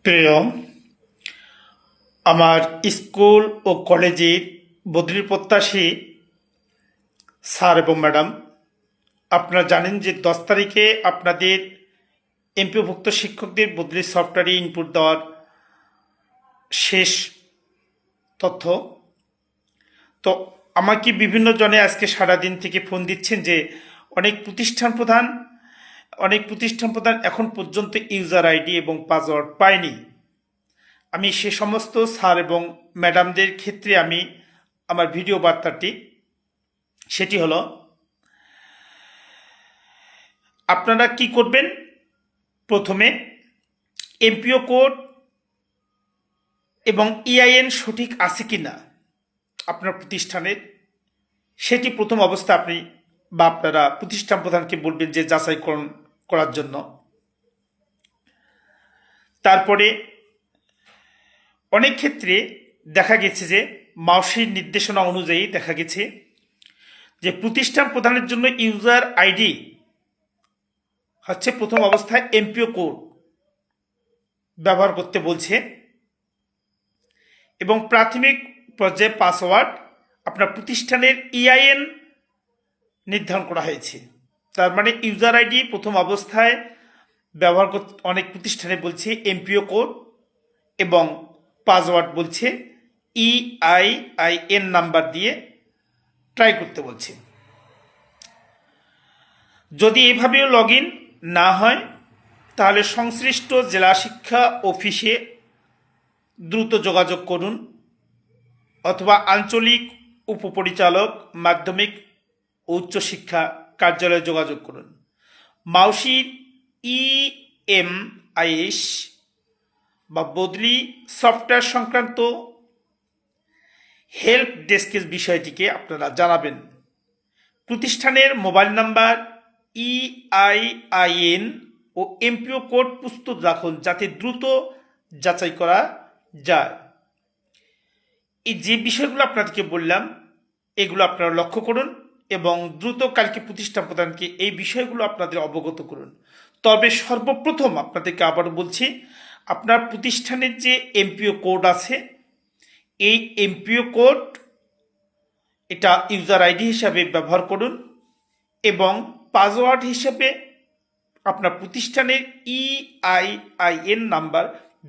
প্রিয় আমার স্কুল ও কলেজের বদলির প্রত্যাশী স্যার এবং ম্যাডাম, আপনারা জানেন যে 10 তারিখে আপনাদের এমপিওভুক্ত শিক্ষকদের বদলির সফটওয়্যারে ইনপুট দেওয়ার শেষ তথ্য। তো আমাকে বিভিন্ন জনে আজকে সারাদিন থেকে ফোন দিচ্ছেন যে অনেক প্রতিষ্ঠান প্রধান এখন পর্যন্ত ইউজার আইডি এবং পাসওয়ার্ড পায়নি। আমি সে সমস্ত স্যার এবং ম্যাডামদের ক্ষেত্রে আমি আমার ভিডিও বার্তাটি সেটি হলো, আপনারা কি করবেন, প্রথমে এমপিও কোড এবং ইআইএন সঠিক আছে কি না আপনার প্রতিষ্ঠানের, সেটি প্রথম অবস্থা আপনি বা আপনারা প্রতিষ্ঠান প্রধানকে বলবেন যে যাচাইকরণ করার জন্য। তারপরে অনেক ক্ষেত্রে দেখা গেছে যে মাউসির নির্দেশনা অনুযায়ী দেখা গেছে যে প্রতিষ্ঠান প্রধানের জন্য ইউজার আইডি হচ্ছে প্রথম অবস্থায় এমপিও কোড ব্যবহার করতে বলছে এবং প্রাথমিক পর্যায়ে পাসওয়ার্ড আপনার প্রতিষ্ঠানের ইআইএন নির্ধারণ করা হয়েছে। তার মানে ইউজার আইডি প্রথম অবস্থায় ব্যবহার করতে অনেক প্রতিষ্ঠানে বলছে এমপিও কোড এবং পাসওয়ার্ড বলছে ইআইআইএন নাম্বার দিয়ে ট্রাই করতে বলছে। যদি এভাবেও লগ ইন না হয় তাহলে সংশ্লিষ্ট জেলা শিক্ষা অফিসে দ্রুত যোগাযোগ করুন অথবা আঞ্চলিক উপপরিচালক মাধ্যমিক ও উচ্চশিক্ষা কার্যালয়ে যোগাযোগ করুন। মাউসির ইএমআইএস বা বদলি সফটওয়্যার সংক্রান্ত হেল্প ডেস্কের বিষয়টিকে আপনারা জানাবেন। প্রতিষ্ঠানের মোবাইল নাম্বার, ইআইআইএন ও এমপিও কোড প্রস্তুত রাখুন যাতে দ্রুত যাচাই করা যায়। এই যে বিষয়গুলো আপনাদেরকে বললাম এগুলো আপনারা লক্ষ্য করুন এবং দ্রুত কালকে প্রতিষ্ঠান প্রধানকে এই বিষয়গুলো আপনাদের অবগত করুন। তবে সর্বপ্রথম আপনাদেরকে আবারও বলছি, আপনার প্রতিষ্ঠানের যে এমপিও কোড আছে এই এমপিও কোড এটা ইউজার আইডি হিসাবে ব্যবহার করুন এবং পাসওয়ার্ড হিসেবে আপনার প্রতিষ্ঠানের ইআইআইএন নাম্বার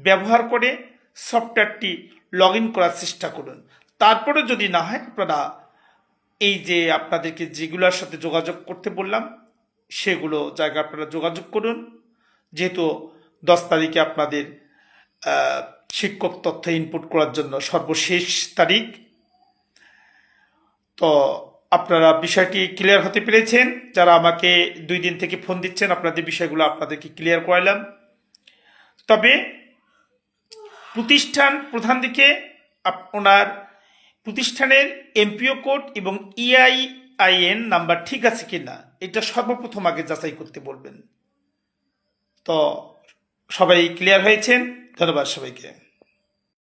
ব্যবহার করে সফটওয়্যারটি লগ ইন করার চেষ্টা করুন। তারপরে যদি না হয় আপনারা এই যে আপনাদেরকে যেগুলোর সাথে যোগাযোগ করতে বললাম সেগুলো জায়গায় আপনারা যোগাযোগ করুন, যেহেতু 10 তারিখে আপনাদের শিক্ষক তথ্য ইনপুট করার জন্য সর্বশেষ তারিখ। তো আপনারা বিষয়টি ক্লিয়ার হতে পেরেছেন। যারা আমাকে 2 দিন থেকে ফোন দিচ্ছেন আপনাদের বিষয়গুলো আপনাদেরকে ক্লিয়ার করাইলাম। তবে প্রতিষ্ঠান প্রধান দিকে আপনার প্রতিষ্ঠানের এমপিও কোড এবং ইআইআইএন নাম্বার ঠিক আছে কিনা এটা সর্বপ্রথম আগে যাচাই করতে বলবেন। তো সবাই ক্লিয়ার হয়েছেন, ধন্যবাদ সবাইকে।